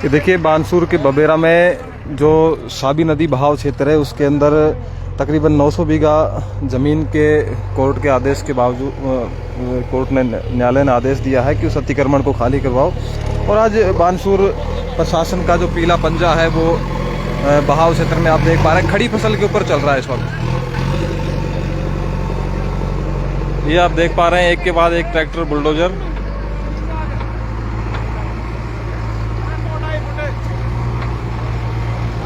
ये देखिए बानसूर के बबेरा में जो साबी नदी बहाव क्षेत्र है उसके अंदर तकरीबन 900 बीघा ज़मीन के कोर्ट के आदेश के बावजूद कोर्ट ने न्यायालय ने आदेश दिया है कि उस अतिक्रमण को खाली करवाओ। और आज बानसूर प्रशासन का जो पीला पंजा है वो बहाव क्षेत्र में आप देख पा रहे हैं खड़ी फसल के ऊपर चल रहा है इस वक्त। ये आप देख पा रहे हैं एक के बाद एक ट्रैक्टर बुलडोजर।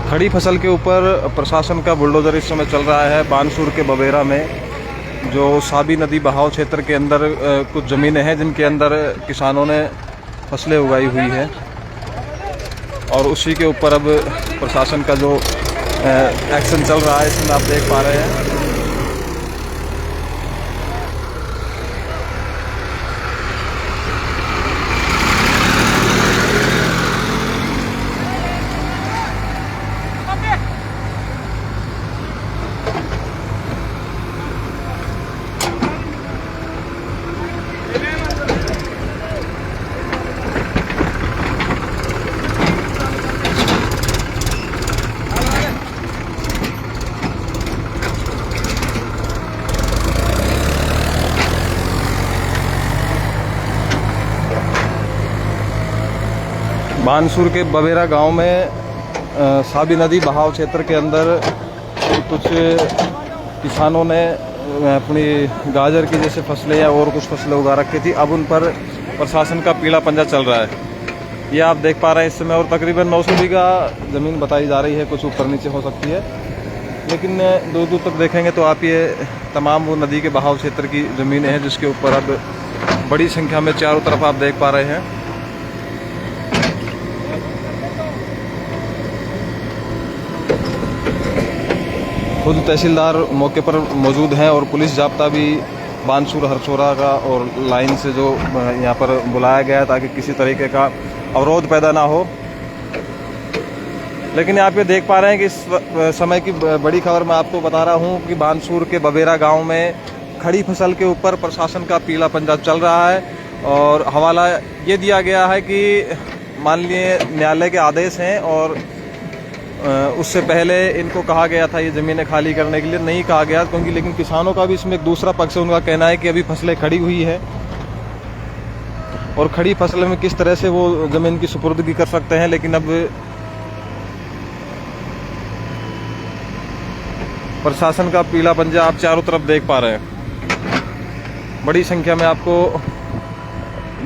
खड़ी फसल के ऊपर प्रशासन का बुलडोजर इस समय चल रहा है बानसूर के बबेरा में जो साबी नदी बहाव क्षेत्र के अंदर कुछ ज़मीनें हैं जिनके अंदर किसानों ने फसलें उगाई हुई है और उसी के ऊपर अब प्रशासन का जो एक्शन चल रहा है इसमें आप देख पा रहे हैं। बानसूर के बबेरा गांव में साबी नदी बहाव क्षेत्र के अंदर कुछ किसानों ने अपनी गाजर की जैसे फसलें या और कुछ फसलें उगा रखी थी। अब उन पर प्रशासन का पीला पंजा चल रहा है। ये आप देख पा रहे हैं इस समय। और तकरीबन 900 बीघा ज़मीन बताई जा रही है, कुछ ऊपर नीचे हो सकती है, लेकिन दूर दूर तक देखेंगे तो आप ये तमाम वो नदी के बहाव क्षेत्र की ज़मीनें हैं जिसके ऊपर अब बड़ी संख्या में चारों तरफ आप देख पा रहे हैं। खुद तहसीलदार मौके पर मौजूद हैं और पुलिस जाब्ता भी बानसूर हरसोरा का और लाइन से जो यहाँ पर बुलाया गया है ताकि किसी तरीके का अवरोध पैदा ना हो। लेकिन आप ये देख पा रहे हैं कि इस समय की बड़ी खबर मैं आपको बता रहा हूँ कि बानसूर के बबेरा गांव में खड़ी फसल के ऊपर प्रशासन का पीला पंजा चल रहा है। और हवाला ये दिया गया है कि माननीय न्यायालय के आदेश हैं और उससे पहले इनको कहा गया था ये ज़मीनें खाली करने के लिए, नहीं कहा गया क्योंकि लेकिन किसानों का भी इसमें एक दूसरा पक्ष है। उनका कहना है कि अभी फसलें खड़ी हुई है और खड़ी फसल में किस तरह से वो ज़मीन की सुपुर्दगी कर सकते हैं। लेकिन अब प्रशासन का पीला पंजा आप चारों तरफ देख पा रहे हैं। बड़ी संख्या में आपको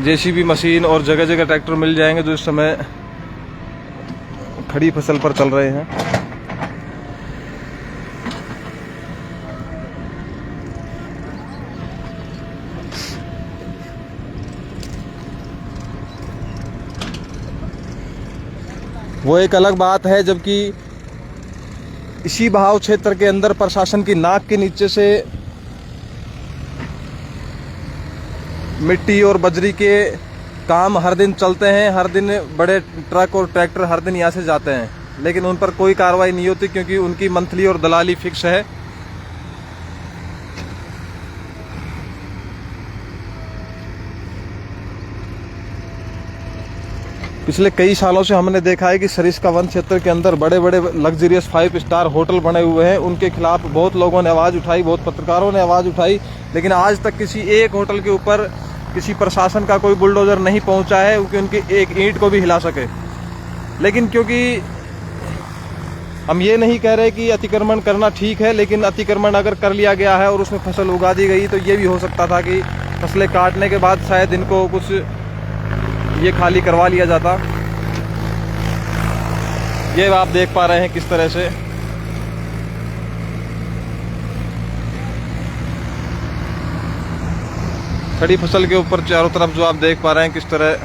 जेसीबी मशीन और जगह जगह ट्रैक्टर मिल जाएंगे जो इस समय खड़ी फसल पर चल रहे हैं। वो एक अलग बात है जबकि इसी बहाव क्षेत्र के अंदर प्रशासन की नाक के नीचे से मिट्टी और बजरी के काम हर दिन चलते हैं। हर दिन बड़े ट्रक और ट्रैक्टर हर दिन यहाँ से जाते हैं, लेकिन उन पर कोई कार्रवाई नहीं होती क्योंकि उनकी मंथली और दलाली फिक्स है। पिछले कई सालों से हमने देखा है कि सरिस्का वन क्षेत्र के अंदर बड़े बड़े लग्जरियस 5 स्टार होटल बने हुए हैं। उनके खिलाफ बहुत लोगों ने आवाज़ उठाई, बहुत पत्रकारों ने आवाज़ उठाई, लेकिन आज तक किसी एक होटल के ऊपर किसी प्रशासन का कोई बुलडोजर नहीं पहुंचा है क्योंकि उनकी एक ईंट को भी हिला सके। लेकिन क्योंकि हम ये नहीं कह रहे कि अतिक्रमण करना ठीक है, लेकिन अतिक्रमण अगर कर लिया गया है और उसमें फसल उगा दी गई तो ये भी हो सकता था कि फसलें काटने के बाद शायद इनको कुछ ये खाली करवा लिया जाता। ये आप देख पा रहे हैं किस तरह से खड़ी फसल के ऊपर चारों तरफ जो आप देख पा रहे हैं किस तरह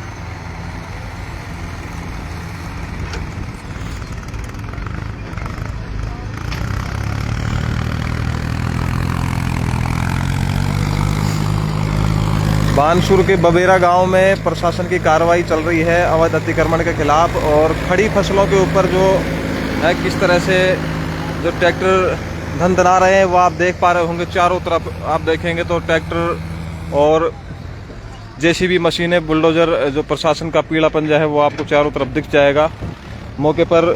बानसूर के बबेरा गांव में प्रशासन की कार्रवाई चल रही है अवैध अतिक्रमण के खिलाफ। और खड़ी फसलों के ऊपर जो है किस तरह से जो ट्रैक्टर धंधना रहे हैं वो आप देख पा रहे होंगे। चारों तरफ आप देखेंगे तो ट्रैक्टर और जेसीबी मशीनें, बुलडोजर, जो प्रशासन का पीला पंजा है वो आपको चारों तरफ दिख जाएगा। मौके पर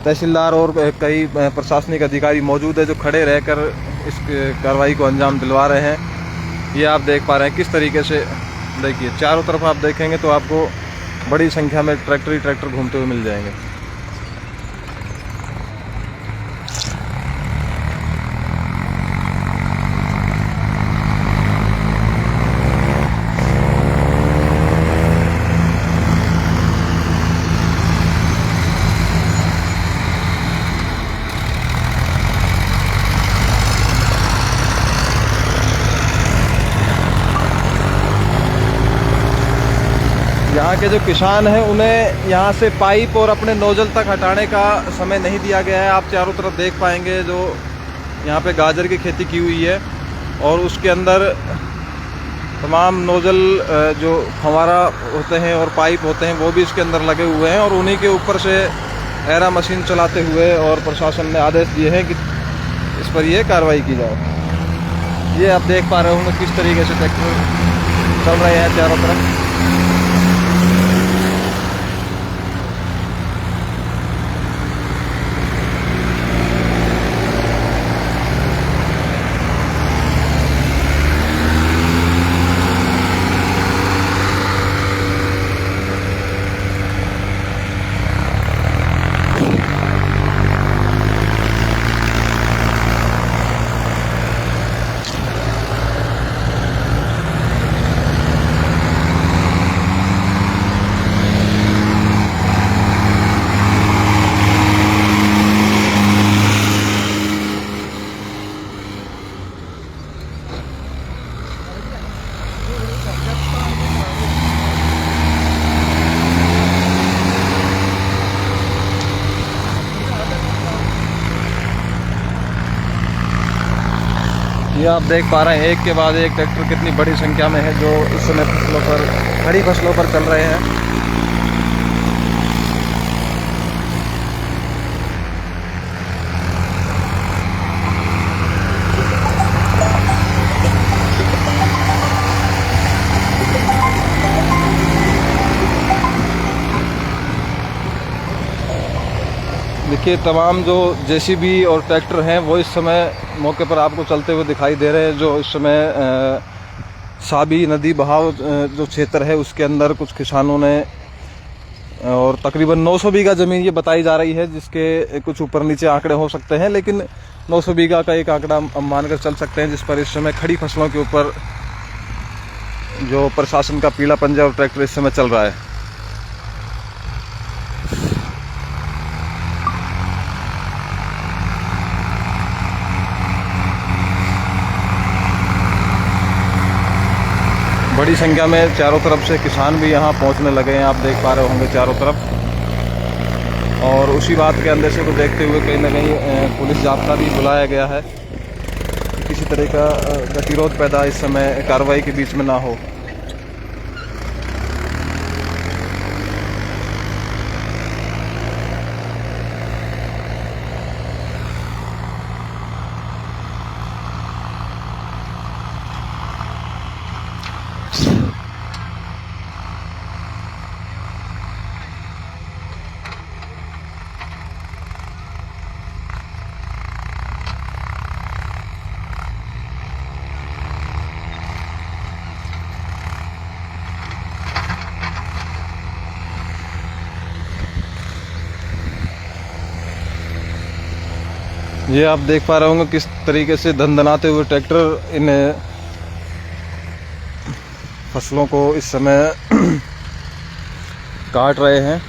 तहसीलदार और कई प्रशासनिक अधिकारी मौजूद है जो खड़े रहकर इस कार्रवाई को अंजाम दिलवा रहे हैं। ये आप देख पा रहे हैं किस तरीके से, देखिए चारों तरफ आप देखेंगे तो आपको बड़ी संख्या में ट्रैक्टर ही ट्रैक्टर घूमते हुए मिल जाएंगे। यहाँ के जो किसान हैं उन्हें यहाँ से पाइप और अपने नोजल तक हटाने का समय नहीं दिया गया है। आप चारों तरफ देख पाएंगे जो यहाँ पे गाजर की खेती की हुई है और उसके अंदर तमाम नोजल जो फंवारा होते हैं और पाइप होते हैं वो भी इसके अंदर लगे हुए हैं और उन्हीं के ऊपर से एरा मशीन चलाते हुए और प्रशासन ने आदेश दिए हैं कि इस पर ये कार्रवाई की जाए। ये आप देख पा रहे होंगे किस तरीके से ट्रैक्टर चल रहे हैं चारों तरफ। ये आप देख पा रहे हैं एक के बाद एक ट्रैक्टर कितनी बड़ी संख्या में है जो इस समय फसलों पर, खड़ी फसलों पर चल रहे हैं। देखिए तमाम जो जेसीबी और ट्रैक्टर हैं वो इस समय मौके पर आपको चलते हुए दिखाई दे रहे हैं। जो इस समय साबी नदी बहाव जो क्षेत्र है उसके अंदर कुछ किसानों ने, और तकरीबन 900 बीघा ज़मीन ये बताई जा रही है, जिसके कुछ ऊपर नीचे आंकड़े हो सकते हैं, लेकिन 900 बीघा का एक आंकड़ा हम मानकर चल सकते हैं, जिस पर इस समय खड़ी फसलों के ऊपर जो प्रशासन का पीला पंजा और ट्रैक्टर इस समय चल रहा है। बड़ी संख्या में चारों तरफ से किसान भी यहाँ पहुँचने लगे हैं, आप देख पा रहे होंगे चारों तरफ। और उसी बात के अंदेशे को देखते हुए कहीं ना कहीं पुलिस जाब्ता भी बुलाया गया है, किसी तरह का गतिरोध पैदा इस समय कार्रवाई के बीच में ना हो। ये आप देख पा रहे होंगे किस तरीके से धंधनाते हुए ट्रैक्टर इन फसलों को इस समय काट रहे हैं।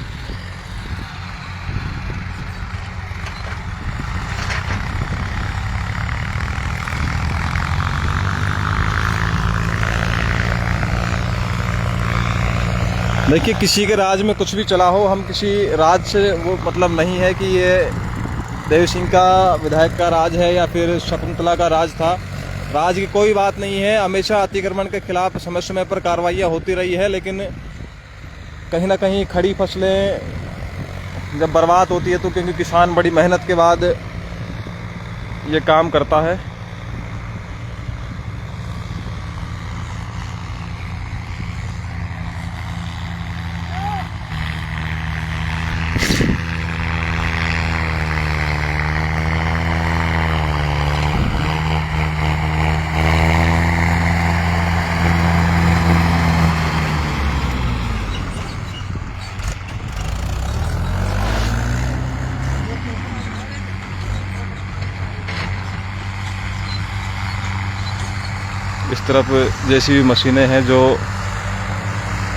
देखिए किसी के राज में कुछ भी चला हो, हम किसी राज से वो मतलब नहीं है कि ये देव सिंह का विधायक का राज है या फिर शकुंतला का राज था। राज की कोई बात नहीं है, हमेशा अतिक्रमण के खिलाफ समय समय पर कार्रवाइयाँ होती रही है, लेकिन कहीं ना कहीं खड़ी फसलें जब बर्बाद होती है तो क्योंकि किसान बड़ी मेहनत के बाद ये काम करता है। तरफ जेसीबी मशीनें हैं जो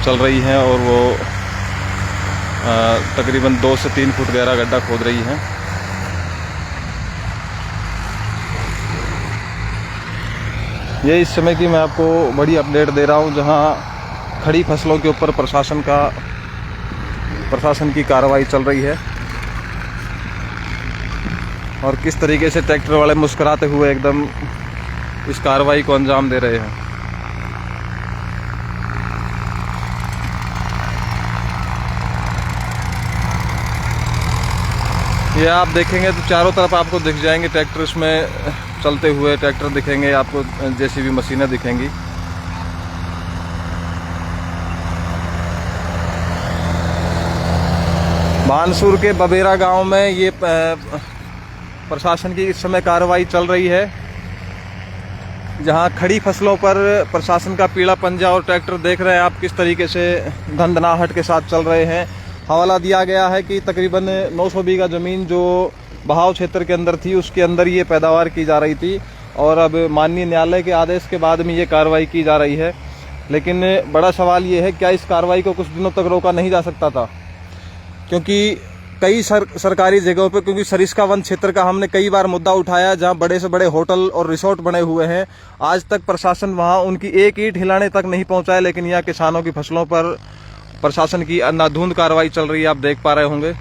चल रही हैं और वो तकरीबन 2 से 3 फुट गहरा गड्ढा खोद रही हैं। ये इस समय की मैं आपको बड़ी अपडेट दे रहा हूँ, जहाँ खड़ी फसलों के ऊपर प्रशासन की कार्रवाई चल रही है और किस तरीके से ट्रैक्टर वाले मुस्कुराते हुए एकदम इस कार्रवाई को अंजाम दे रहे हैं। ये आप देखेंगे तो चारों तरफ आपको दिख जाएंगे ट्रैक्टर, इसमें चलते हुए ट्रैक्टर दिखेंगे आपको, जेसीबी मशीनें दिखेंगी। बानसूर के बबेरा गांव में ये प्रशासन की इस समय कार्रवाई चल रही है, जहां खड़ी फसलों पर प्रशासन का पीला पंजा और ट्रैक्टर देख रहे हैं आप किस तरीके से धंधनाहट के साथ चल रहे हैं। हवाला दिया गया है कि तकरीबन 900 बीघा ज़मीन जो बहाव क्षेत्र के अंदर थी, उसके अंदर ये पैदावार की जा रही थी और अब माननीय न्यायालय के आदेश के बाद में ये कार्रवाई की जा रही है। लेकिन बड़ा सवाल ये है, क्या इस कार्रवाई को कुछ दिनों तक रोका नहीं जा सकता था? क्योंकि कई सरकारी जगहों पे, क्योंकि सरिस्का वन क्षेत्र का हमने कई बार मुद्दा उठाया, जहां बड़े से बड़े होटल और रिसोर्ट बने हुए हैं, आज तक प्रशासन वहां उनकी एक ईंट हिलाने तक नहीं पहुंचा है। लेकिन यहाँ किसानों की फसलों पर प्रशासन की अंधाधुंध कार्रवाई चल रही है, आप देख पा रहे होंगे।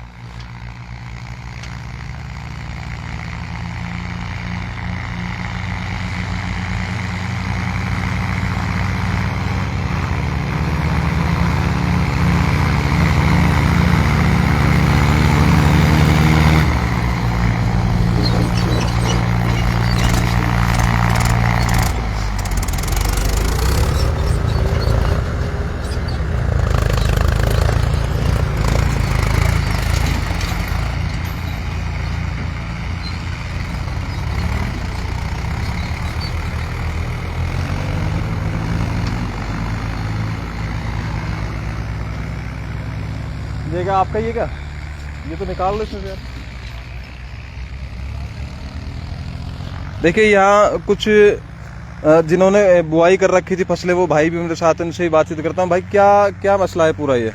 ये क्या आपका, ये क्या, ये तो निकाल लो इसमें से यार। देखिए यहाँ कुछ जिन्होंने बुआई कर रखी थी फसलें, वो भाई भी मेरे साथ, इनसे ही बातचीत करता हूँ। भाई क्या क्या मसला है पूरा, ये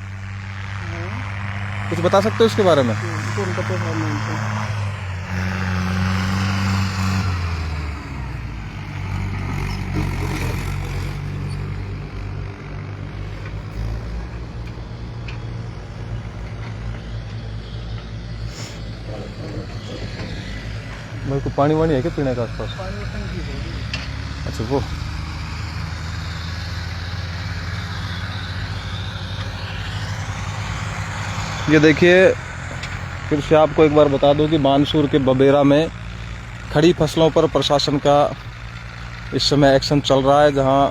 कुछ बता सकते हो इसके बारे में? भाई को पानी वानी है क्या पीने का आसपास? अच्छा वो ये देखिए, फिर से आपको एक बार बता दूं कि बानसूर के बबेरा में खड़ी फसलों पर प्रशासन का इस समय एक्शन चल रहा है, जहां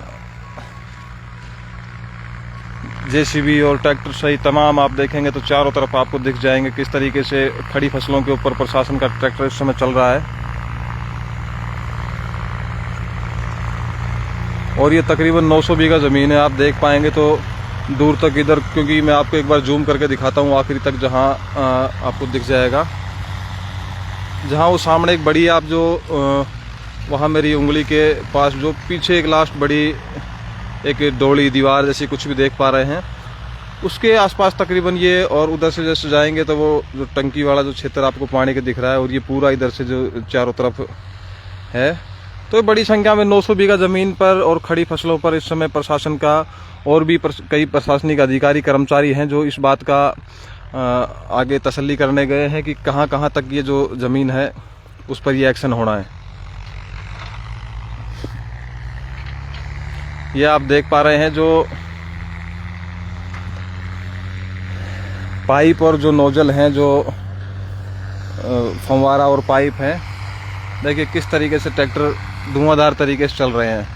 जेसीबी और ट्रैक्टर सही तमाम आप देखेंगे तो चारों तरफ आपको दिख जाएंगे किस तरीके से खड़ी फसलों के ऊपर प्रशासन का ट्रैक्टर इस समय चल रहा है। और ये तकरीबन 900 बीघा ज़मीन है, आप देख पाएंगे तो दूर तक इधर, क्योंकि मैं आपको एक बार जूम करके दिखाता हूँ आखिरी तक, जहाँ आपको दिख जाएगा। जहाँ वो सामने एक बड़ी, आप जो वहाँ मेरी उंगली के पास जो पीछे एक लास्ट बड़ी एक डोली दीवार जैसी कुछ भी देख पा रहे हैं, उसके आसपास तकरीबन ये, और उधर से जैसे जाएंगे तो वो जो टंकी वाला जो क्षेत्र आपको पानी का दिख रहा है, और ये पूरा इधर से जो चारों तरफ है, तो बड़ी संख्या में 900 बीघा ज़मीन पर और खड़ी फसलों पर इस समय प्रशासन का और भी कई प्रशासनिक अधिकारी कर्मचारी हैं जो इस बात का आगे तसल्ली करने गए हैं कि कहां कहां तक ये जो ज़मीन है उस पर ये एक्शन होना है। ये आप देख पा रहे हैं जो पाइप और जो नोजल हैं, जो फंवारा और पाइप हैं, देखिए किस तरीके से ट्रैक्टर धुआंधार तरीके से चल रहे हैं।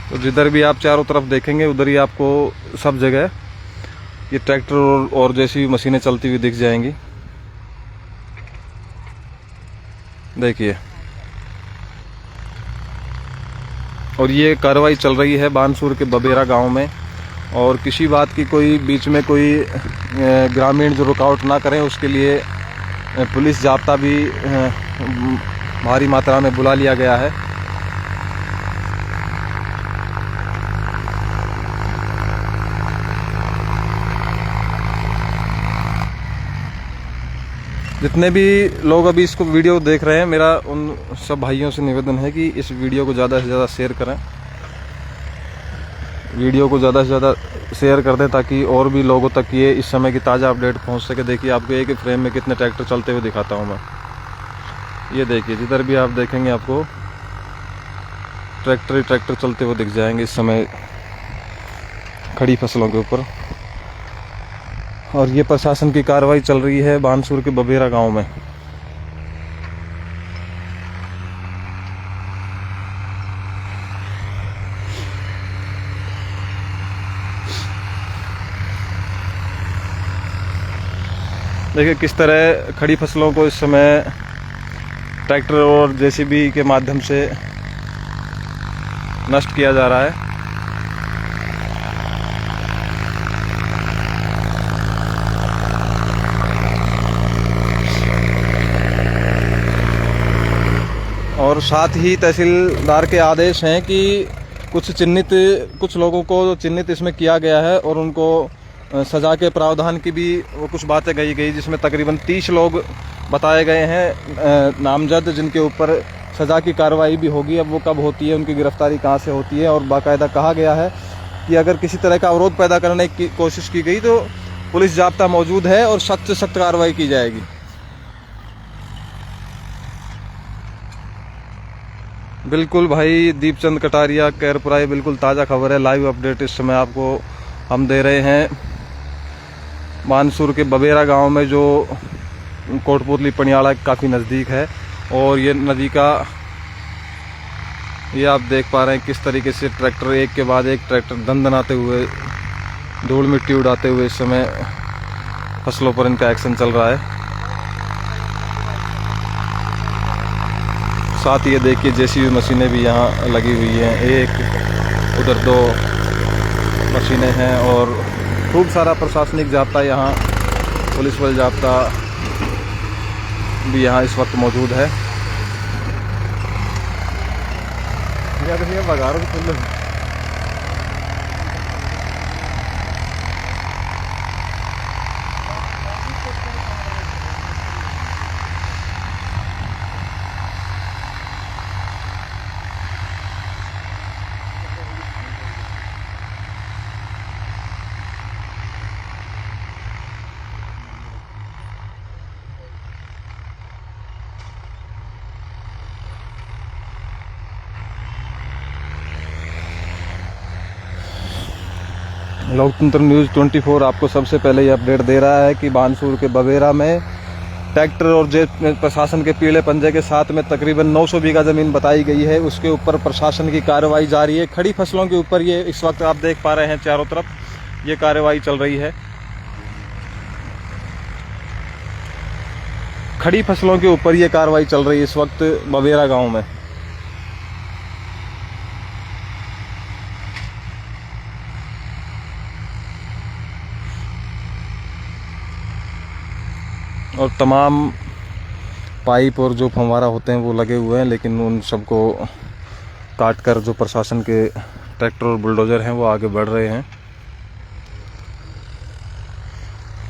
तो जिधर भी आप चारों तरफ देखेंगे उधर ही आपको सब जगह ये ट्रैक्टर और जैसी मशीनें चलती हुई दिख जाएंगी। देखिए, और ये कार्रवाई चल रही है बानसूर के बबेरा गांव में, और किसी बात की कोई बीच में कोई ग्रामीण जो रुकावट ना करें, उसके लिए पुलिस जाब्ता भी भारी मात्रा में बुला लिया गया है। जितने भी लोग अभी इसको वीडियो देख रहे हैं, मेरा उन सब भाइयों से निवेदन है कि इस वीडियो को ज़्यादा से ज़्यादा शेयर करें, वीडियो को ज़्यादा से ज़्यादा शेयर कर दें ताकि और भी लोगों तक ये इस समय की ताज़ा अपडेट पहुंच सके। देखिए आपको एक फ्रेम में कितने ट्रैक्टर चलते हुए दिखाता हूं मैं। ये देखिए, जिधर भी आप देखेंगे आपको ट्रैक्टर ही ट्रैक्टर चलते हुए दिख जाएंगे इस समय खड़ी फसलों के ऊपर। और ये प्रशासन की कार्रवाई चल रही है बानसूर के बबेरा गांव में। देखिए किस तरह खड़ी फसलों को इस समय ट्रैक्टर और जेसीबी के माध्यम से नष्ट किया जा रहा है। और साथ ही तहसीलदार के आदेश हैं कि कुछ लोगों को चिन्हित इसमें किया गया है और उनको सज़ा के प्रावधान की भी वो कुछ बातें कही गई, जिसमें तकरीबन 30 लोग बताए गए हैं नामजद, जिनके ऊपर सज़ा की कार्रवाई भी होगी। अब वो कब होती है, उनकी गिरफ्तारी कहाँ से होती है, और बाकायदा कहा गया है कि अगर किसी तरह का अवरोध पैदा करने की कोशिश की गई तो पुलिस जाब्ता मौजूद है और सख्त से सख्त कार्रवाई की जाएगी। बिल्कुल भाई दीपचंद कटारिया कैरपुरा, ये बिल्कुल ताज़ा खबर है, लाइव अपडेट इस समय आपको हम दे रहे हैं। बानसूर के बबेरा गांव में जो कोटपुतली पनियाड़ा काफ़ी नज़दीक है, और ये नदी का ये आप देख पा रहे हैं किस तरीके से ट्रैक्टर एक के बाद एक ट्रैक्टर दंदनाते हुए, धूल मिट्टी उड़ाते हुए इस समय फसलों पर इनका एक्शन चल रहा है। साथ ही ये देखिए जेसीबी मशीनें भी यहाँ लगी हुई हैं, एक उधर 2 मशीनें हैं, और खूब सारा प्रशासनिक जाब्ता यहाँ, पुलिस बल जाब्ता भी यहाँ इस वक्त मौजूद है। लोकतंत्र न्यूज़ 24 आपको सबसे पहले ये अपडेट दे रहा है कि बानसूर के बबेरा में ट्रैक्टर और प्रशासन के पीले पंजे के साथ में तकरीबन 900 बीघा ज़मीन बताई गई है, उसके ऊपर प्रशासन की कार्रवाई जारी है। खड़ी फसलों के ऊपर ये इस वक्त आप देख पा रहे हैं, चारों तरफ ये कार्रवाई चल रही है। खड़ी फसलों के ऊपर ये कार्रवाई चल रही है इस वक्त बबेरा गाँव में। और तमाम पाइप और जो फंवारा होते हैं वो लगे हुए हैं, लेकिन उन सबको काट कर जो प्रशासन के ट्रैक्टर और बुलडोज़र हैं वो आगे बढ़ रहे हैं।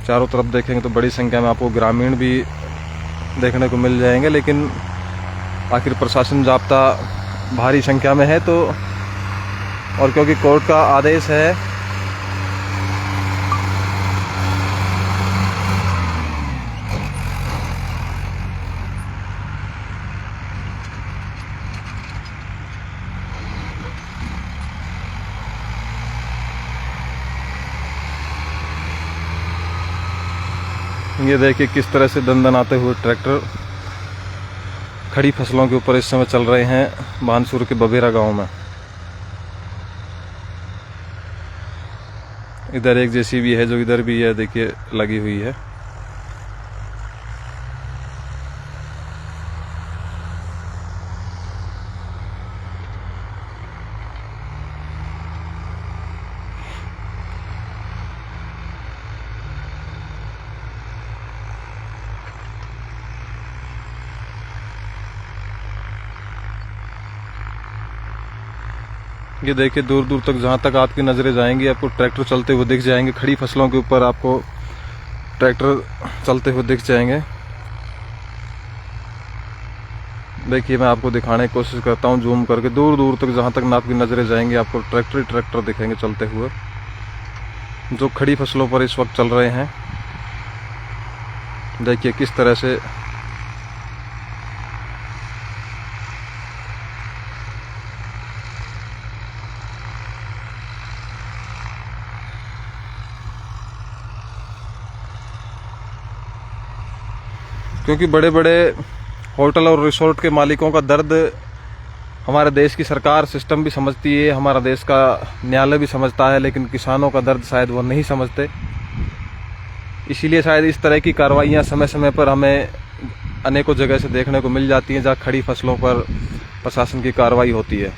चारों तरफ देखेंगे तो बड़ी संख्या में आपको ग्रामीण भी देखने को मिल जाएंगे, लेकिन आखिर प्रशासन जाब्ता भारी संख्या में है तो, और क्योंकि कोर्ट का आदेश है ये देखिए किस तरह से दंदनाते हुए ट्रैक्टर खड़ी फसलों के ऊपर इस समय चल रहे हैं बानसूर के बबेरा गांव में। इधर एक जेसीबी है जो इधर भी है, देखिए लगी हुई है। ये देखिए दूर दूर तक जहाँ तक आपकी नज़रें जाएंगी आपको ट्रैक्टर चलते हुए दिख जाएंगे। खड़ी फसलों के ऊपर आपको ट्रैक्टर चलते हुए दिख जाएंगे। देखिए मैं आपको दिखाने की कोशिश करता हूँ जूम करके। दूर दूर तक जहाँ तक आपकी नज़रें जाएंगी आपको ट्रैक्टर ही ट्रैक्टर दिखेंगे चलते हुए, जो खड़ी फसलों पर इस वक्त चल रहे हैं। देखिए किस तरह से क्योंकि बड़े बड़े होटल और रिसोर्ट के मालिकों का दर्द हमारे देश की सरकार सिस्टम भी समझती है, हमारा देश का न्यायालय भी समझता है, लेकिन किसानों का दर्द शायद वो नहीं समझते। इसीलिए शायद इस तरह की कार्रवाइयाँ समय समय पर हमें अनेकों जगह से देखने को मिल जाती हैं जहाँ खड़ी फसलों पर प्रशासन की कार्रवाई होती है।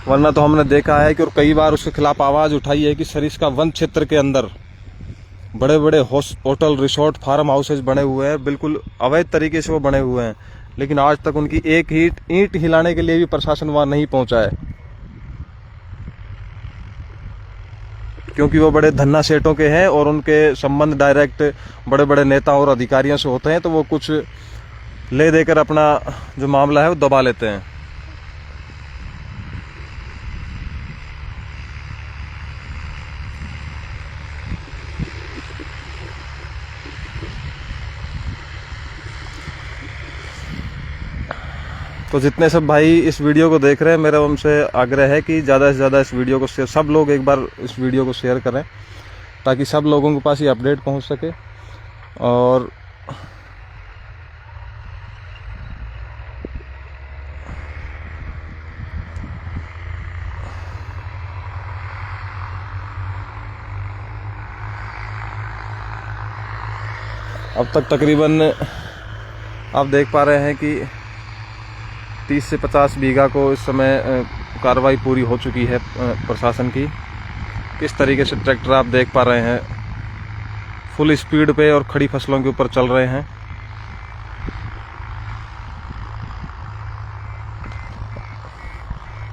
वरना तो हमने देखा है कि और कई बार उसके खिलाफ आवाज़ उठाई है कि सरिस्का वन क्षेत्र के अंदर बड़े बड़े होटल रिसोर्ट फार्म हाउसेज बने हुए हैं, बिल्कुल अवैध तरीके से वो बने हुए हैं, लेकिन आज तक उनकी एक ईंट हिलाने के लिए भी प्रशासन वहां नहीं पहुंचा है। क्योंकि वो बड़े धन्ना सेठों के हैं और उनके संबंध डायरेक्ट बड़े बड़े नेता और अधिकारियों से होते हैं, तो वो कुछ ले देकर अपना जो मामला है वो दबा लेते हैं। तो जितने सब भाई इस वीडियो को देख रहे हैं, मेरा उनसे आग्रह है कि ज़्यादा से ज़्यादा इस वीडियो को शेयर, सब लोग एक बार इस वीडियो को शेयर करें ताकि सब लोगों के पास ये अपडेट पहुंच सके। और अब तक तकरीबन आप देख पा रहे हैं कि 30 से 50 बीघा को इस समय कार्रवाई पूरी हो चुकी है प्रशासन की। किस तरीके से ट्रैक्टर आप देख पा रहे हैं फुल स्पीड पे और खड़ी फसलों के ऊपर चल रहे हैं।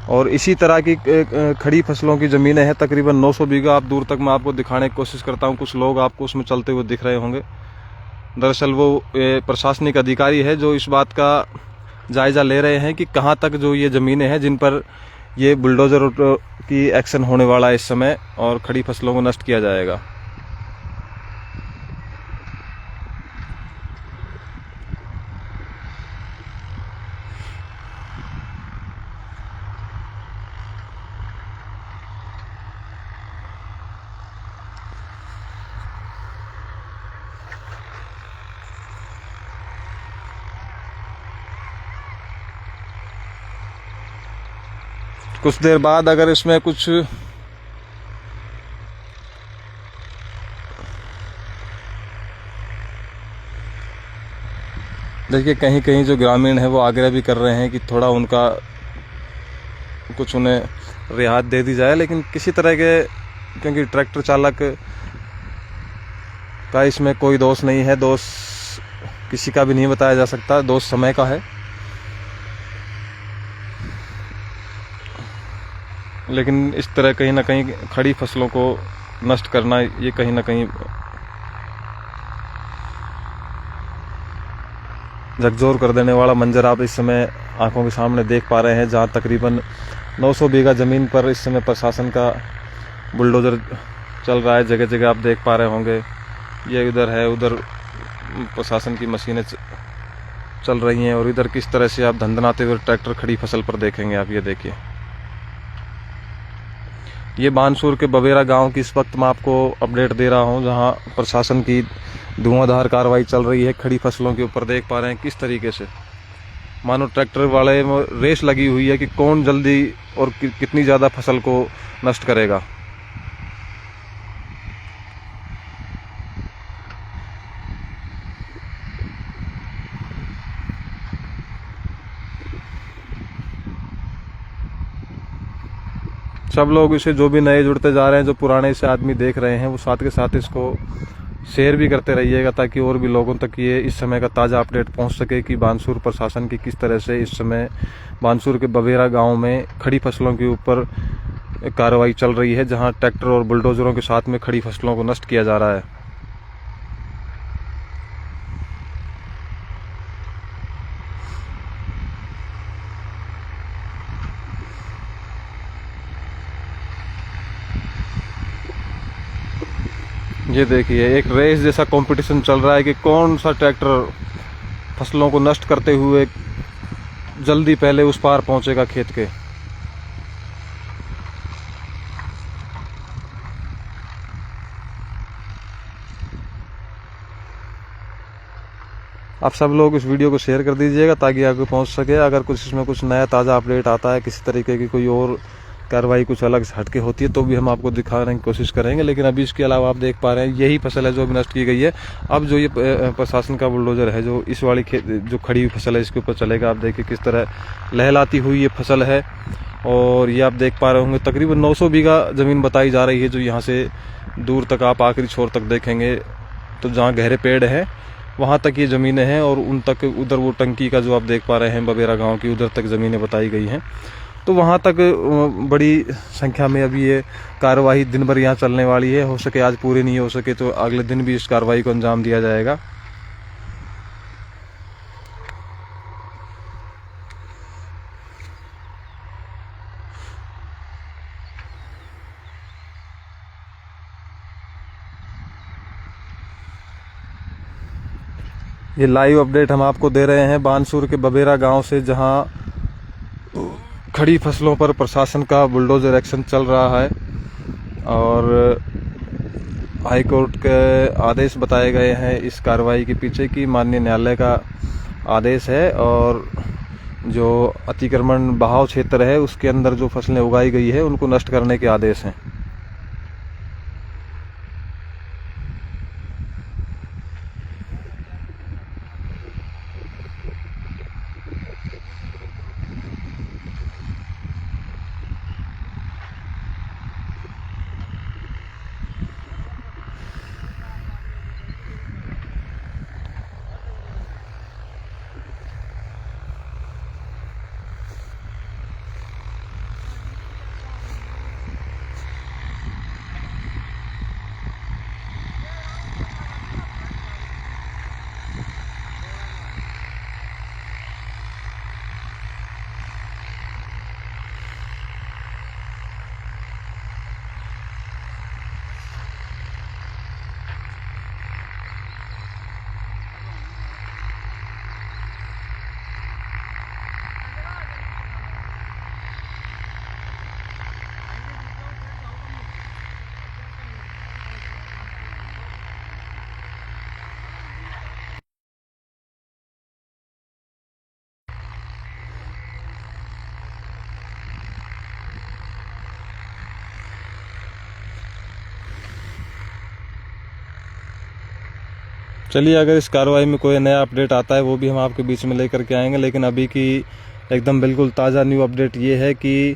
और इसी तरह की खड़ी फसलों की ज़मीनें हैं तकरीबन 900 बीघा। आप दूर तक मैं आपको दिखाने की कोशिश करता हूं, कुछ लोग आपको उसमें चलते हुए दिख रहे होंगे। दरअसल वो प्रशासनिक अधिकारी है जो इस बात का जायज़ा ले रहे हैं कि कहां तक जो ये ज़मीनें हैं जिन पर ये बुलडोज़र की एक्शन होने वाला है इस समय और खड़ी फसलों को नष्ट किया जाएगा। कुछ देर बाद अगर इसमें कुछ देखिए कहीं कहीं जो ग्रामीण है वो आग्रह भी कर रहे हैं कि थोड़ा उनका कुछ उन्हें रियायत दे दी जाए, लेकिन किसी तरह के, क्योंकि ट्रैक्टर चालक का इसमें कोई दोष नहीं है, दोष किसी का भी नहीं बताया जा सकता, दोष समय का है। लेकिन इस तरह कहीं ना कहीं खड़ी फसलों को नष्ट करना ये कहीं ना कहीं झकझोर कर देने वाला मंजर आप इस समय आंखों के सामने देख पा रहे हैं, जहां तकरीबन 900 बीघा ज़मीन पर इस समय प्रशासन का बुलडोज़र चल रहा है। जगह जगह आप देख पा रहे होंगे, ये इधर है, उधर प्रशासन की मशीनें चल रही हैं और इधर किस तरह से आप धंधनाते हुए ट्रैक्टर खड़ी फसल पर देखेंगे आप। ये देखिए, ये बानसूर के बबेरा गांव की इस वक्त मैं आपको अपडेट दे रहा हूं, जहां प्रशासन की धुआंधार कार्रवाई चल रही है खड़ी फसलों के ऊपर। देख पा रहे हैं किस तरीके से मानो ट्रैक्टर वाले में रेस लगी हुई है कि कौन जल्दी और कितनी ज़्यादा फसल को नष्ट करेगा। सब लोग इसे, जो भी नए जुड़ते जा रहे हैं, जो पुराने से आदमी देख रहे हैं, वो साथ के साथ इसको शेयर भी करते रहिएगा ताकि और भी लोगों तक ये इस समय का ताज़ा अपडेट पहुंच सके कि बानसूर प्रशासन की किस तरह से इस समय बानसूर के बबेरा गांव में खड़ी फसलों के ऊपर कार्रवाई चल रही है, जहां ट्रैक्टर और बुलडोजरों के साथ में खड़ी फसलों को नष्ट किया जा रहा है। ये देखिए, एक रेस जैसा कंपटीशन चल रहा है कि कौन सा ट्रैक्टर फसलों को नष्ट करते हुए जल्दी पहले उस पार पहुंचेगा खेत के। आप सब लोग इस वीडियो को शेयर कर दीजिएगा ताकि आगे पहुंच सके। अगर कुछ इसमें कुछ नया ताज़ा अपडेट आता है, किसी तरीके की कोई और कार्रवाई कुछ अलग से हटके होती है, तो भी हम आपको दिखाने की कोशिश करेंगे। लेकिन अभी इसके अलावा आप देख पा रहे हैं यही फसल है जो भी नष्ट की गई है। अब जो ये प्रशासन का बुलडोजर है जो इस वाली जो खड़ी हुई फसल है इसके ऊपर चलेगा। आप देखिए किस तरह लहलाती हुई ये फसल है। और ये आप देख पा रहे होंगे तकरीबन 900 बीघा ज़मीन बताई जा रही है, जो यहाँ से दूर तक आप आखिरी छोर तक देखेंगे तो जहाँ गहरे पेड़ हैं वहाँ तक ये ज़मीनें हैं। और उन तक उधर वो टंकी का जो आप देख पा रहे हैं बबेरा गांव की, उधर तक ज़मीनें बताई गई हैं। तो वहाँ तक बड़ी संख्या में अभी ये कार्रवाई दिन भर यहाँ चलने वाली है। हो सके आज पूरी नहीं हो सके तो अगले दिन भी इस कार्रवाई को अंजाम दिया जाएगा। ये लाइव अपडेट हम आपको दे रहे हैं बानसूर के बबेरा गांव से, जहां खड़ी फसलों पर प्रशासन का बुलडोजर एक्शन चल रहा है। और हाई कोर्ट के आदेश बताए गए हैं इस कार्रवाई के पीछे की माननीय न्यायालय का आदेश है। और जो अतिक्रमण बहाव क्षेत्र है उसके अंदर जो फसलें उगाई गई है उनको नष्ट करने के आदेश हैं। चलिए, अगर इस कार्रवाई में कोई नया अपडेट आता है वो भी हम आपके बीच में लेकर के आएंगे। लेकिन अभी की एकदम बिल्कुल ताज़ा न्यू अपडेट ये है कि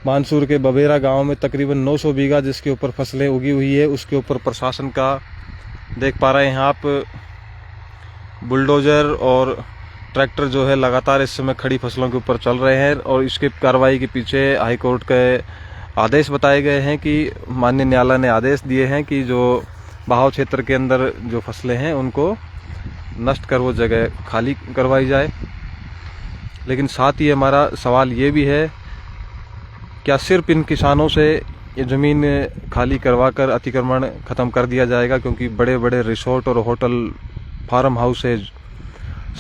बानसूर के बबेरा गांव में तकरीबन 900 बीघा जिसके ऊपर फसलें उगी हुई है उसके ऊपर प्रशासन का, देख पा रहे हैं आप, बुलडोजर और ट्रैक्टर जो है लगातार इस समय खड़ी फसलों के ऊपर चल रहे हैं। और इसके कार्रवाई के पीछे हाई कोर्ट के आदेश बताए गए हैं कि माननीय न्यायालय ने आदेश दिए हैं कि जो बहाव क्षेत्र के अंदर जो फसलें हैं उनको नष्ट कर वो जगह खाली करवाई जाए। लेकिन साथ ही हमारा सवाल ये भी है, क्या सिर्फ इन किसानों से ये ज़मीन खाली करवा कर अतिक्रमण ख़त्म कर दिया जाएगा? क्योंकि बड़े बड़े रिसोर्ट और होटल फार्म हाउसेज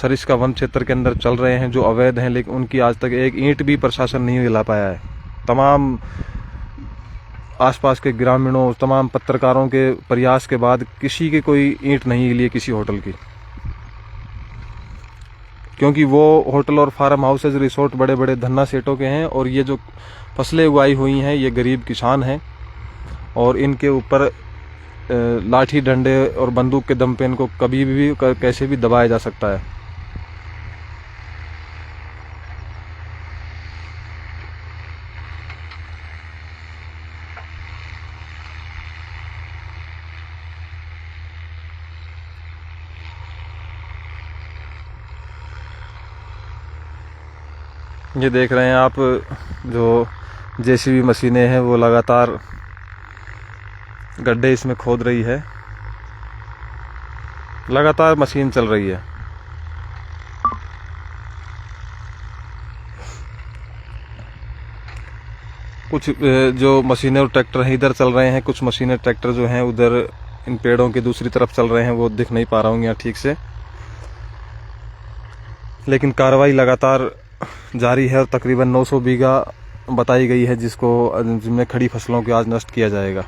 सरिस्का वन क्षेत्र के अंदर चल रहे हैं जो अवैध हैं, लेकिन उनकी आज तक एक ईंट भी प्रशासन नहीं हिला पाया है। तमाम आसपास के ग्रामीणों, तमाम पत्रकारों के प्रयास के बाद किसी की कोई ईंट नहीं हिली है किसी होटल की, क्योंकि वो होटल और फार्म हाउसेज रिसोर्ट बड़े बड़े धन्ना सेठों के हैं। और ये जो फसलें उगाई हुई हैं ये गरीब किसान हैं और इनके ऊपर लाठी डंडे और बंदूक के दम पे इनको कभी भी कैसे भी दबाया जा सकता है। ये देख रहे हैं आप, जो जेसीबी मशीनें हैं वो लगातार गड्ढे इसमें खोद रही है, लगातार मशीन चल रही है। कुछ जो मशीनें और ट्रैक्टर हैं इधर चल रहे हैं, कुछ मशीनें ट्रैक्टर जो हैं उधर इन पेड़ों की दूसरी तरफ चल रहे हैं, वो दिख नहीं पा रहा हूँ यहाँ ठीक से, लेकिन कार्रवाई लगातार जारी है और तकरीबन 900 बीघा बताई गई है जिसमें खड़ी फसलों को आज नष्ट किया जाएगा।